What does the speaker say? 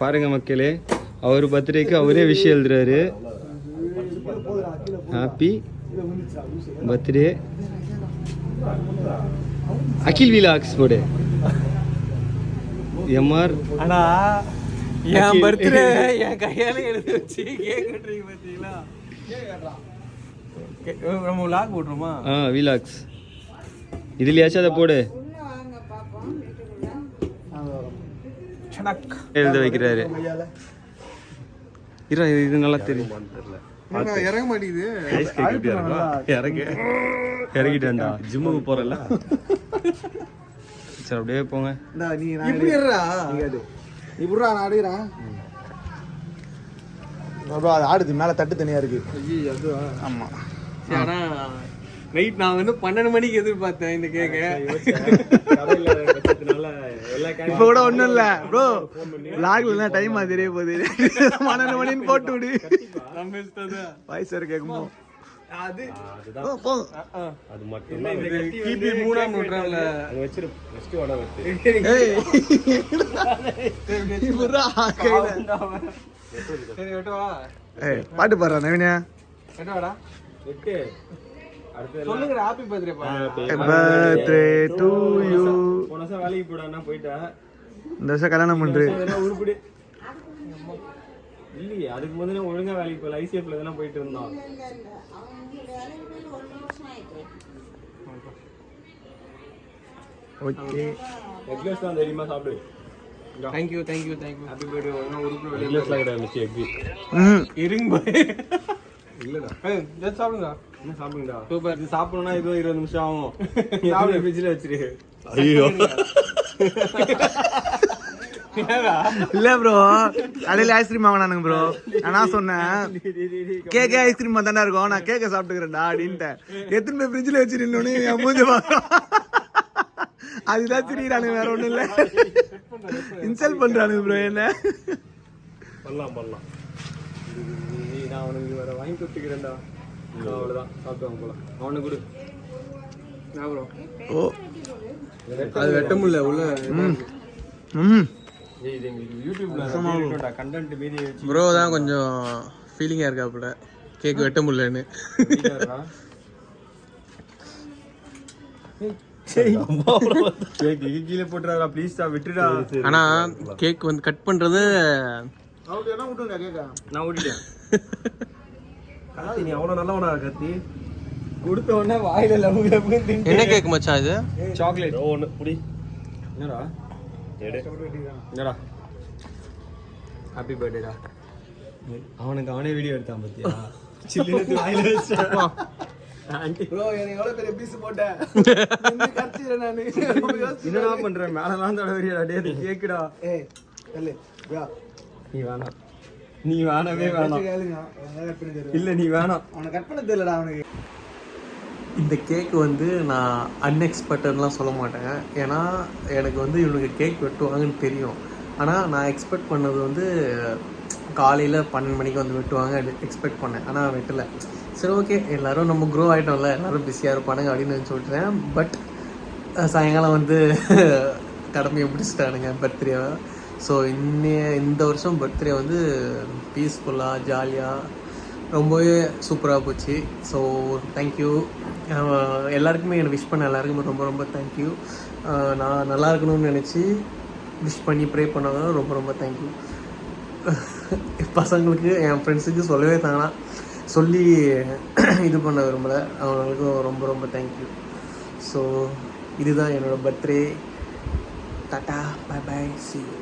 பாருங்க மக்களே, அவர் பர்த்டேக்கு அவரே விஷயம் எழுதுறாரு. ஹாப்பி பர்த்டே அகில் விலாக்ஸ் போடு. எம்ஆர் ஆனா என் பர்த்டே என் கையால எழுதி வச்சு கேக் கட்டுறீங்க பார்த்தீங்களா? நம்ம விலாக் போட்டுருமா? விலாக்ஸ் இதுலயாச்சும் அதை போடு. எழுத வைக்கிறாரு. இது நல்லா தெரியும். இறங்க மாட்டேங்குது. இறங்கிட்டு வந்தா ஜிம்முக்கு போறல. சரி அப்படியே போங்க. ஆடுது மேல தட்டு தனியா இருக்கு. ஆமா. நைட் நான் வந்து 12 மணிக்கு எதிர்பார்த்தேன் இந்த கேக்க. இப்ப கூட ஒண்ணும் இல்ல ப்ரோ, லாக்ல டைம் தெரிய போகுது. 12 மணின்னு போட்டு விடு. வாய்ஸ் வேற கேக்குமோ? அது அது மட்டும் தான். கிபி 3ஆம் நூற்றாண்டுல அங்க வெச்சிரு. ஃபர்ஸ்ட் வட வெச்சு. இவரா கையில. சரி வெட்டவா? பாட்டு பாடுறா நவீனா. வெட்டவாடா? வெட்டு. சொல்லுங்க ஹாப்பி பர்த்டே பா. Happy birthday to you. போன வருஷம் வேலைக்கு போடானா போய்ட்டா. இந்த வருஷம் கல்யாணம் பண்றே. உருப்படி. இல்லையே அதுக்கு முதல்ல ஒழுங்கா வேலைக்கு போல ஐசிஎஃப்ல தான போயிட்டு இருந்தோம். ஓகே. எக்லஸ் தான் தெரியுமா சாப்பிடு. Thank you. Happy birthday. ஒண்ணு உருப்படி எக்லஸ் லாகடா மிச்சி எக். இருங்க பாய். இல்லடா. ஜஸ்ட் சாப்பிடுங்க. என்ன சாப்பிடுங்கடா? சூப்பர். இது சாப்பிடணும்னா இது 20 நிமிஷம் ஆகும். சாப்பிடு ஃப்ரிட்ஜ்ல வச்சிரு. ஐயோ. இல்ல ப்ரோ, கடையில ஐஸ்கிரீம் வாங்கினானுங்க ப்ரோ. நான் சொன்னேன் கேக்கே ஐஸ்கிரீம் தானே இருக்கும், நான் கேக்க சாப்பிட்டுக்கிறேன்டா அப்படின்ட்டேன். எத்தனை போய் ஃப்ரிட்ஜ்ல வச்சிருந்தோன்னு என் மூஞ்ச பாக்குறோம். அதுதான் திரியிறானுங்க, வேற ஒண்ணும் இல்ல. இன்சல்ட் பண்றானுங்க ப்ரோ என்ன. பண்ணலாம். நான் அவனுக்கு வேற வாங்கி கொடுத்துக்கிறேன்டா. அவ்வளவுதான் சாப்பிடுவாங்க போல. அவனுக்கு கொடு. ஓ அது வெட்ட முடியல உள்ள. ப்ரோ தான் கொஞ்சம் ஃபீலிங்கா இருக்காப்புல கேக் வெட்ட முடியலன்னு. கீழே போட்டுறா ப்ளீஸ் விட்டுடா. ஆனா கேக் வந்து கட் பண்றது நான் விட்டுட்டேன். நீ அவ்வளவு நல்லவனா கத்தி கொடுத்த உடனே வாயில லவ். என்ன கேக் மச்சான் இது? சாக்லேட். ஒன்னு புடி. என்னடா என்னடா ஹாப்பி பர்த்டேடா. அவனுக்கு அவனே வீடியோ எடுத்தான் பத்தியா? சில்லுன்னு வாயில வச்சா. ஆன்ட்டி ப்ரோ எனக்கு எவ்வளவு பெரிய பீஸ் போட்டேன். கர்ச்சிர நானு. என்னடா பண்ற? மேலலாம் தடவறியா டேய் கேக்குடா. ஏய் இல்ல ப்ரோ நீ வேணாம். நீ வேணவே வேணாம். இல்ல நீ வேணாம். அவனை கட் பண்ண தெரியலடா அவனுக்கு. இந்த கேக்கு வந்து நான் அன்எக்ஸ்பெக்டட்லாம் சொல்ல மாட்டேன். ஏன்னா எனக்கு வந்து இவனுக்கு கேக் வெட்டுவாங்கன்னு தெரியும். ஆனால் நான் எக்ஸ்பெக்ட் பண்ணது வந்து காலையில் 12 மணிக்கு வந்து வெட்டுவாங்க எக்ஸ்பெக்ட் பண்ணேன். ஆனால் வெட்டலை. சரி ஓகே, எல்லோரும் நம்ம க்ரோ ஆகிட்டோம்ல, எல்லோரும் பிஸியாக இருப்பானுங்க அப்படின்னு சொல்லிட்டேன். பட் சாயங்காலம் வந்து கடமையை முடிச்சுட்டானுங்க பர்த்டேவை. ஸோ இந்த வருஷம் பர்த்டே வந்து பீஸ்ஃபுல்லாக ஜாலியாக ரொம்பவே சூப்பராக போச்சு. ஸோ தேங்க்யூ எல்லாருக்குமே. என்னை விஷ் பண்ண எல்லாருக்குமே ரொம்ப ரொம்ப தேங்க்யூ. நான் நல்லா இருக்கணும்னு நினச்சி விஷ் பண்ணி ப்ரே பண்ணாங்க. ரொம்ப ரொம்ப தேங்க்யூ. பசங்களுக்கு என் ஃப்ரெண்ட்ஸுக்கு சொல்லவே தானா சொல்லி இது பண்ண விரும்பலை. அவங்களுக்கும் ரொம்ப ரொம்ப தேங்க்யூ. ஸோ இதுதான் என்னோடய birthday. Tata bye bye, see you.